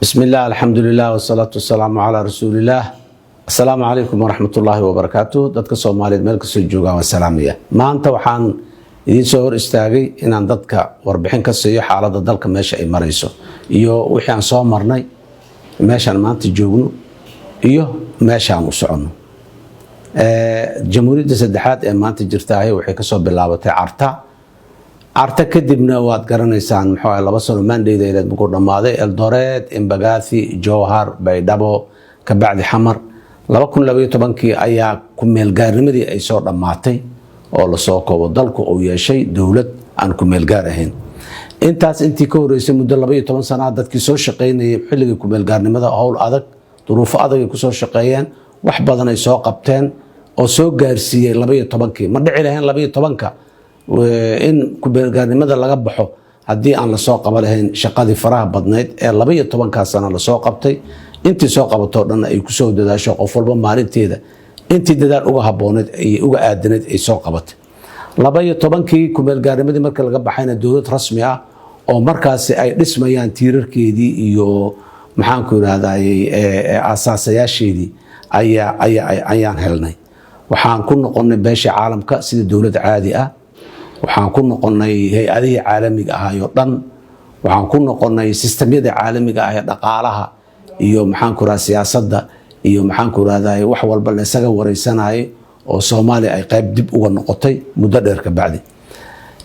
بسم الله الحمد لله والصلاة والسلام على رسول الله. السلام عليكم ورحمة الله وبركاته. dadka Soomaaliyeed meel kasta joogaan waa salaamaya. Maanta waxaan idin soo hor istaagay inaan dadka warbixin ka siiyo xaaladda dalka meesha ay marayso iyo wixii aan soo marnay meeshaan maanta joogno iyo meeshaan u socono. Jamhuuriyadda saddexaad ee maanta jirtaahay waxay ka soo bilaabatay Carta kadibna waad garanaysaan muxuu ahaa 2 sano mandate ku dhamaaday Eldoret, Embagathi, Jowhar, Baydhabo, kabacdi Xamar. 2012 ayaa ku meel gaarnimadii ay soo dhamaatay oo la soo koobo dalku uu yeeshay dawlad aan ku meel gaar ahayn. Intaas intii ka horeysay muddo 12 sano dadkii soo shaqeynayay xilliga ku meel gaarnimada hawl adag, duruufo adag ay ku soo shaqeeyeen, wax badan ay soo qabteen oo soo gaarsiiyay 12 ma dhici lahayn 12 in ku meel gaarnimada laga baxo haddii aan la soo qaban lahayn shaqadii faraha badneed ee 12 sano la soo qabtay. intii soo qabato dhan ay ku soo dadaasho qof walba maalinteeda intii dadaal uga habooneed ay uga aadaneed ay soo qabatay. 12 ku meel gaarnimadii marka laga baxayna dawlad rasmi ah oo markaasi ay dhismayaan tiirarkeedii iyo maxaan ku raadayay asaasayaasheedii ayaan helnay. waxaan ku noqonay beesha caalamka sida dawlad caadi ah, waxaan ku noqonay hay'adaha caalamiga ah iyo dhan, waxaan ku noqonay sistemyada caalamiga ah ee dhaqaalaha iyo maxaan ku raadayay siyaasadda iyo maxaan ku raadayay wax walba la isaga wareysanayay oo Soomaaliya ay qayb dib uga noqotay muddo dheer ka bacdi.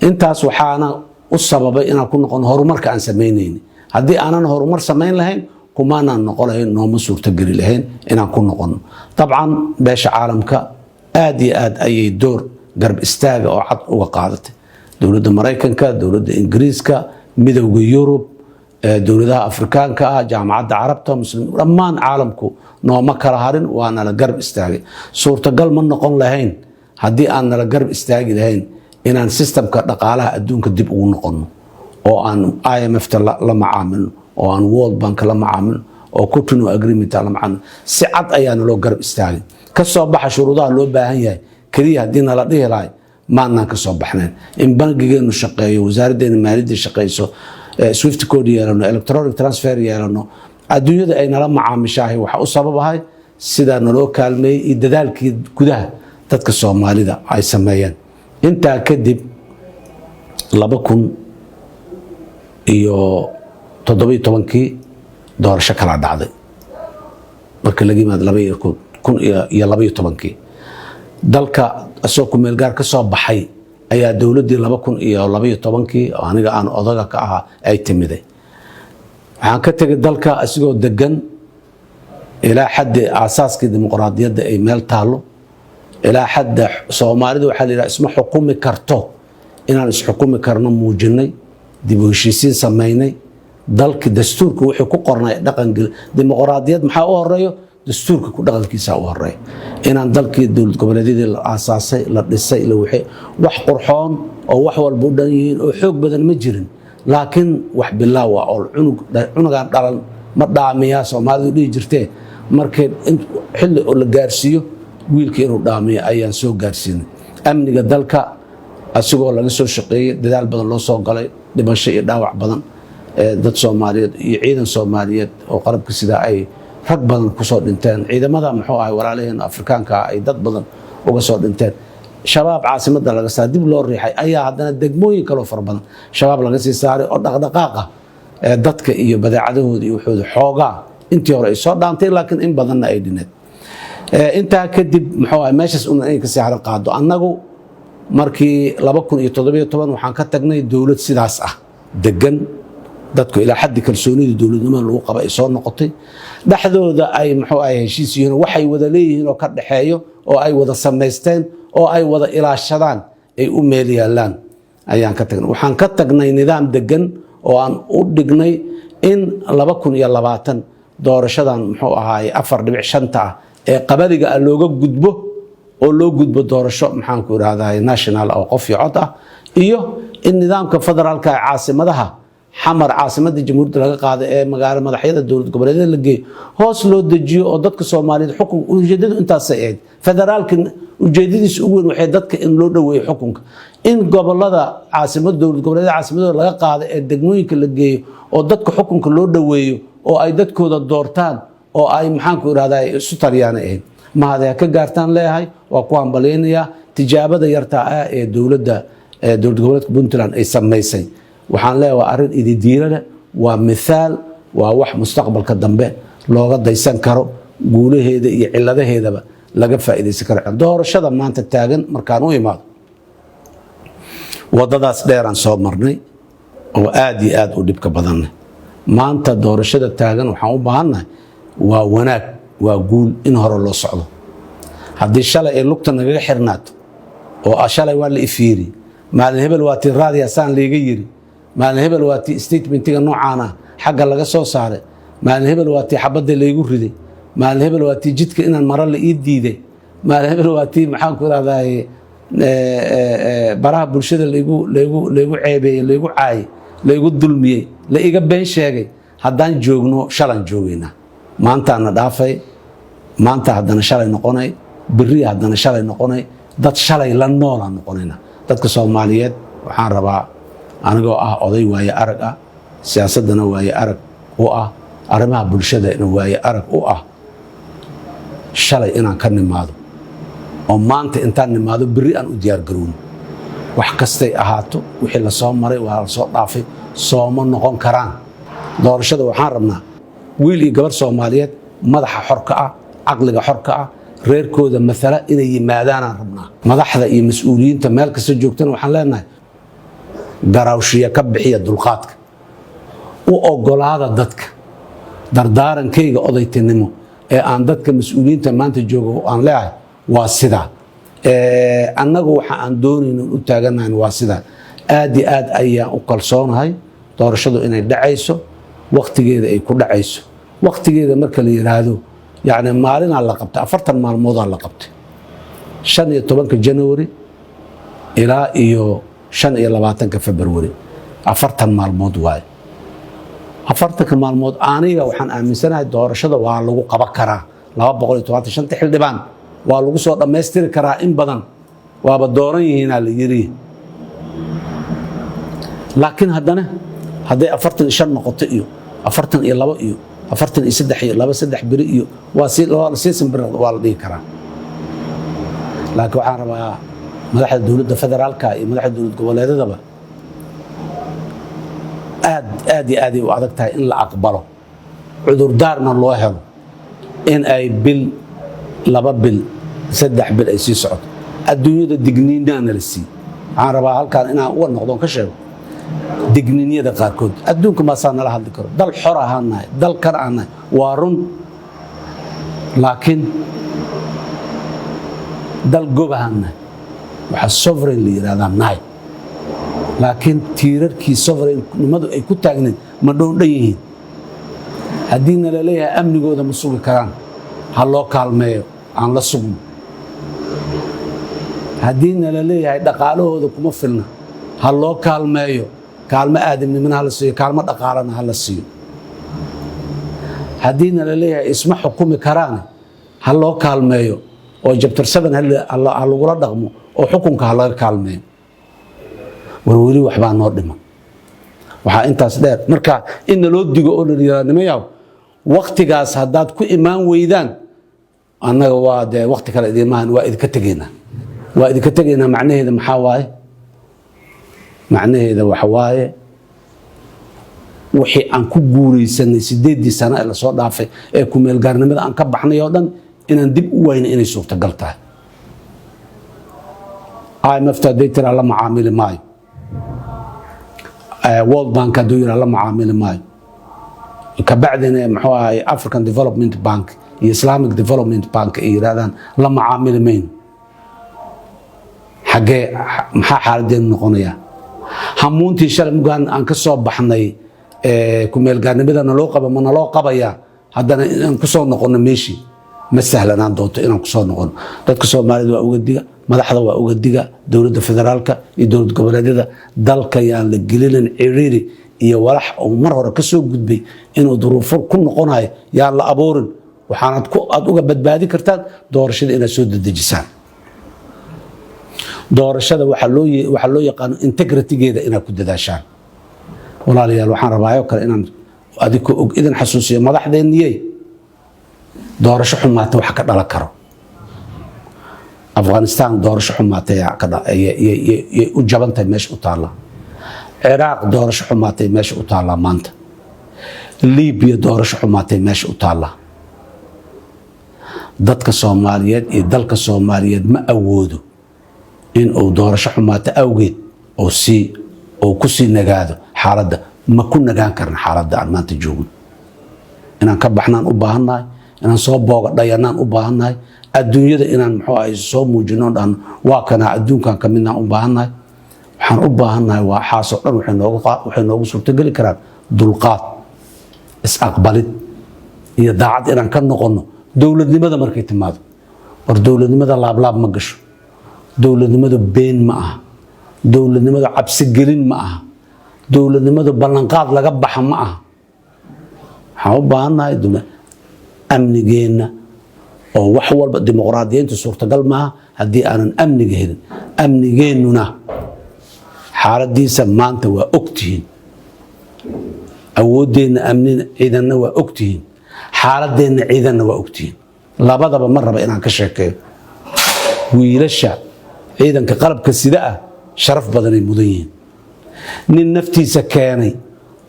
intaas waxaana u sababay inaan ku noqon horumarka aan sameynayno. haddii aanan horumar sameyn lahayn kumaanaan noqon lahayn nooma suurto geli lahayn inaan ku noqono. dabcan beesha caalamka aad iyo aad ayay door garb istaaga oo cad uga qaadatay. dawladda Mareykanka, dawladda Ingiriiska, midowga Yurub, dawladaha Afrikaanka ah, jaamacadda Carabta, muslimiin dhammaan caalamku nooma kala harin waana la garb istaagay. suurtagal ma noqon lahayn haddii aan la garb istaagi lahayn inaan systemka dhaqaalaha adduunka dib ugu noqono oo aan IMF la macaamilno oo aan World Bank la macaamilno oo Cotonou Agreement la macaamilno. si cad ayaana loo garb istaagay. ka soo baxa shuruudaha loo baahan yahay kaliya haddii la dhihi lahay maanaan ka soo baxnayn. in bangigeenu shaqeeyo, wasaaraddeena maaliyadda shaqeyso, Swift code yeelano, electronic transfer yeelano, adduunyada ay nala macaamishahay waxa u sababahay sida naloo kaalmeeyay iyo dadaalkii gudaha dadka Soomaalida ay sameeyeen. intaa kadib 2017 doorasho kala dhacday marka laga yimaado 2012 dalka asoo ku meel gaar ka soo baxay ayaa dawladdii 2012 oo aniga aan odaga ka ahaa ay timiday. waxaan ka tegay dalka asigoo degan ilaa xad aasaaskii dimuqraadiyadda ay meel taalo, ilaa xad Soomaalidu waxa la yiraahdaa isma xukumi karto inaan is xukumi karno muujinay, dib u heshiisiin sameynay. dalka dastuurka wuxuu ku qornay dhaqan dimuqraadiyad maxaa u horeeyo dastuurka ku dhaqankiisa u horeeyo. inaan dalkii dawlad goboleedyadii la aasaasay, la dhisay, la wixii wax qurxoon oo wax walba u dhan yihiin oo xoog badan ma jirin, laakiin wax bilaaw ah oo cunugan dhalan ma dhaamiya Soomaalidu dhihi jirtee markii xilli oo la gaarsiiyo wiilkii inuu dhaamiyo ayaan soo gaarsiinay. amniga dalka asigoo laga soo shaqeeyay, dadaal badan loo soo galay, dhimasho iyo dhaawac badan dad Soomaaliyeed iyo ciidan Soomaaliyeed oo qarabka sida ay rag badan ku soo dhinteen. ciidamada muxuu ahay walaalaheen Afrikaanka ay dad badan uga soo dhinteen. shabaab caasimada laga saaray, dib loo riixay ayaa haddana degmooyin kale oo far badan shabaab laga sii saaray oo dhaqdhaqaaqa dadka iyo badeecadahooda iyo wuxuu xoogaa intii hore ay soo dhaantay laakiin in badanna ay dhineed. intaa kadib muxuu ahay meeshaas in ka sii haran qaado. annagu markii 2017 waxaan ka tagnay dawlad sidaas ah degan, dadku ilaa xad kalsoonida dawladnimada lagu qaba ay soo noqotay. dhaxdooda ay muxuu ahay heshiis yihiin, waxay wada leeyihiin oo ka dhaxeeyo oo ay wada sameysteen oo ay wada ilaashadaan ay u meel yaalaan ayaan ka tagnay. waxaan ka tagnay nidaam degan oo aan u dhignay in 2020 doorashadan muxuu ahay 4.5 ah ee qabaliga looga gudbo oo loo gudbo doorasho maxaan ku raadayay national oo qof iyo cod ah, iyo in nidaamka federaalka caasimadaha xamar caasimada jamhuuriyadda laga qaaday ee magaalo madaxyada dowlad goboleedyada la geeyo hoos loo dejiyo oo dadka Soomaaliyeed xukun ujeedadu intaas ay ahayd federaalka ujeedadiisu ugu weyn waxay dadka in loo dhaweeyo xukunka in gobolada caasimada dowlad goboleedyada caasimada laga qaaday ee degmooyinka la geeyo oo dadka xukunka loo dhaweeyo oo ay dadkooda doortaan oo ay maxaan ku iraahdaa isu taliyaan ahayd mahada ka gaartaan leeyahay waa ku hambalyeynaya tijaabada yarta ah ee dowlad goboleedka Puntland ay sameysay waxaan leeyahay waa arin ididiirada waa misaal waa wax mustaqbalka dambe looga daysan karo guulaheeda iyo ciladaheedaba laga faa'iideysan karo doorashada maanta taagan markaan u imaado wadadaas dheeraan soo marnay oo aad iyo aad u dhibka badanay maanta doorashada taagan waxaan u baahanahay waa wanaag waa guul in hore loo socdo haddii shalay ay lugta nagaga xirnaato oo shalay waa la ifiiri maalin hebel waa tii raadiya saan leega yiri maalin hebel waa tii statementiga noocaana xagga laga soo saaray maalin hebel waa tii xabadda laygu riday maalin hebel waa tii jidka inaan mara la ii diiday maalin hebel waa tii maxaan ku raadaay baraha bulshada laygu ceebeeyay laygu caayay laygu dulmiyay la iga been sheegay haddaan joogno shalan joogayna maantaana dhaafay maanta haddana shalay noqonay biri haddana shalay noqonay dad shalay la noola noqonayna dadka Soomaaliyeed waxaan rabaa anigoo ah oday waaye arag ah siyaasadana waaye arag u ah arrimaha bulshada inuu waaye arag u ah shalay inaan ka nimaado oo maanta intaan nimaado biri aan u diyaar garowno wax kastay ahaato wixii la soo maray waa la soo dhaafay sooma noqon karaan doorashada waxaan rabnaa wiil iyo gabar Soomaaliyeed madaxa xorka ah aqliga xorka ah reerkooda mesela inay yimaadaan rabnaa madaxda iyo mas'uuliyiinta meel kasta joogtana waxaan leenahay garawshiya ka bixiya dulqaadka u ogolaada dadka dardaarankayga odaytinimo ee aan dadka mas'uuliyiinta maanta joogo aan leeyahay waa sida annagu waxa aan doonayno u taaganahay waa sida aad iyo aad ayaan u kalsoonahay doorashadu inay dhacayso waqtigeeda ay ku dhacayso waqtigeeda marka la yiraahdo يعني مالنا الله قبته أفرتن مال موضع الله قبته شن يتوبن كجنوري إلى شن إلى 20 كفبراير أفرتن مال موضوع أفرتك مال موضوع أنا وحن آمن سنة الدور شذا وعلو قبك كرا لا بقول توات شن تحل دبان وعلو صوت ماستر كرا إن بدن وبدورين هنا اللي يري لكن هذا أفرتن شن نقطة أفرتن إلى لو أفرتن يسدح لا بسدح بريء وسيسم برد والدي كرا لكن عارف مدح الدولة الفدرال كاي مدح الدولة الجوالات دبا آدي وعدتها إن لا أقبله عذر دارنا الله هذا إن أي بال لبا بال سدح بال أي سعود الدنيا الدجنين أنا لسي عارف هالكان أنا أول نقطة كشف دجنينية دقاركود أدونك ما صار لها الذكر دل حرة هنا دل كرعنا وارن لكن دل جوبه هنا وحالسوفرين اللي هذا ناي لكن تيرر كي سوفرين نمدو أي كنت أجنن ما دون ليه هدينا لليه أمن جوده مسؤول كران هالله كالمايو عن لصقم هدينا لليه دقالو هذا كم فيلنا هالله كالمايو كالما آدم من هالسيو كالما دقالنا هالسيو هدينا لليه اسمه حكومة كرانة هالله كالمايو وجبتر 7 هل ولا دقمو وحكم كهالله كالمايو ورولي وحبان نordima waxa intaas dheer marka in loo digo oo la yiraahdo waqtigaas hadaad ku imaan weydaan annaga waa de waqti kale idimaan waa idinka tageena macnaheedu maxaa waaye macnaheedu waxa waaye wixii aan ku guureysanay 8 sano ee la soo dhaafay ee ku meel gaarnimada aan ka baxnay oo dhan inaan dib u weyno inay suurtagal tahay ay maftadeeytira la macaamil maayo World Bank دوير الله معامل ماي كبعدين محوها African Development Bank Islamic Development Bank إيران الله معامل مين حاجة محا حالدين نقونيا همونتي شل مجان أنكسر بحناي كمل جانب بدنا نلاقة بمن نلاقة بيا هذا أنكسر نقون ماشي مسهل أنا دوت إن أنكسر نقون تكسر مالد وأوجدية مدحدا waa uga diga dawladda federaalka iyo dawlad goboleedyada dalka yaan la gelin ciriiri iyo walax oo mar hore ka soo gudbay inuu duruufo ku noqonayo yaan la abuurin waxaanad aad uga badbaadi kartaan doorashada inaad soo dedejisaan doorashada waxa loo yaqaan integrity-geeda inaad ku dadaashaan walaalayaal waxaan rabaa oo kale inaan adigu og idin xasuusiyo madaxdeenniyay doorasho xumaata wax ka dhalan karo Afghanistan doorasho xumaata ay u jabantay meesha u taala Iraq doorasho xumaatay meesha u taala maanta Libya doorasho xumaatay meesha u taala dadka Soomaaliyeed iyo dalka Soomaaliyeed ma awoodo in uu doorasho xumaata awgeed oo ku sii nagaado xaaladda ma ku nagaan karna xaaladda aan maanta joogno inaan ka baxnaan u baahannahay inaan soo booga dhayanaan u baahannahay adduunyada inaan soo muujino dhan waa kana adduunkan ka midnaan u baahannahay waxaan u baahannahay waa xaasoo dhan waxay noogu suurtageli karaan dulqaad is-aqbalid iyo daacad inaan ka noqonno dowladnimada markay timaado war dowladnimada laablaab ma gasho dowladnimadu been ma aha dowladnimadu cabsi gelin ma aha dowladnimadu ballanqaad laga baxa ma aha waxaan u baahannahay amnigeena oo wax walba dimuqraadiyiintu suurtagal maaha haddii aanan amniga helin amnigeennuna xaaladiisa maanta waa ogtihiin awoodeenna amnina ciidanna waa ogtihiin xaaladeenna ciidanna waa ogtihiin labadaba ma raba inaan ka sheekeeyo wiilasha ciidanka qalabka sida ah sharaf badanay mudan yihiin nin naftiisa keenay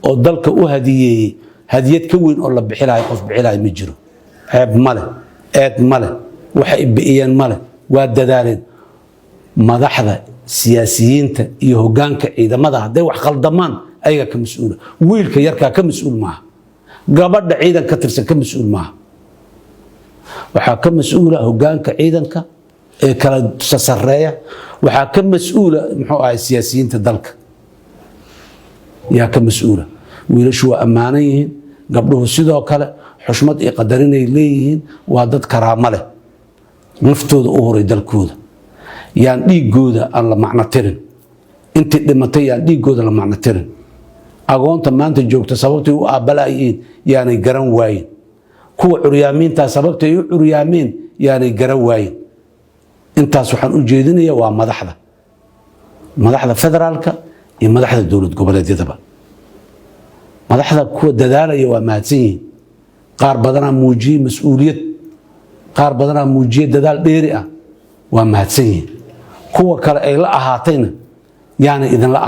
oo dalka u hadiyeeyey hadiyad ka weyn oo la bixilahay qof bixilahay ma jiro ceeb male eed male waxa ibiyeen male waa dadaaleen madaxda siyaasiyiinta iyo hoggaanka ciidamada hadday wax qaldamaan ayaga ka mas'uula wiilka yarkaa ka mas'uul maaha gabadha ciidan ka tirsan ka mas'uul maaha waxaa ka mas'uula hoggaanka ciidanka ee kala sareeya waxaa ka mas'uula siyaasiyiinta dalka yaa ka mas'uula wiilashu waa ammaanan yihiin gabdhuhu sidoo kale xushmad iyo qadarinay leeyihiin waa dad karaamo leh naftooda u horay dalkooda yaan dhiigooda aan la macno tirin intii dhimatay yaan dhiigooda la macno tirin agoonta maanta joogta sababtay u aabbalayiin yaanay garan waayin kuwa curyaamiintaa sababtay u curyaamiin yaanay garan waayin intaas waxaan u jeedinaya waa madaxda federaalka iyo madaxda dowlad goboleedyadaba madaxda kuwa dadaalaya waa mahadsan yihiin qaar badanaa muujiyey mas-uuliyad qaar badanaa muujiyey dadaal dheeri ah waa mahadsan yihiin kuwa kale ay la ahaatayna yaanay idinla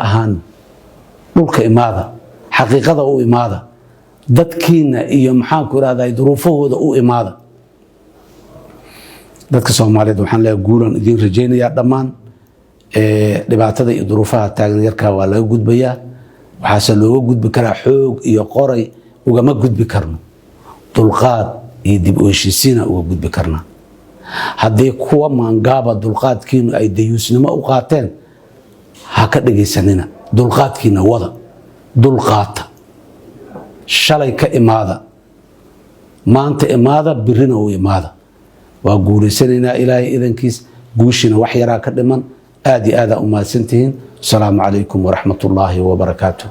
ahaanin dhulka imaada xaqiiqada u imaada dadkiina iyo maxaanku irahdaa duruufahooda u imaada dadka Soomaaliyeed waxaan leeyahay guulan idin rajaynayaa dhammaan dhibaatada iyo duruufaha taagan yarka waa laga gudbayaa waxaase looga gudbi karaa xoog iyo qoray ugama gudbi karno dulqaad iyo dib u heshiisiina uga gudbi karna haddii kuwa maangaaba dulqaadkiinu ay dayuusnimo u qaateen ha ka dhagaysanina dulqaadkiina wada dulqaata shalay ka imaada maanta imaada birina u imaada waa guulaysanaynaa ilaahay idankiis guushina wax yaraa ka dhiman aad iyo aad u mahadsantihiin asalaamu calaykum waraxmatullaahi wabarakaatuh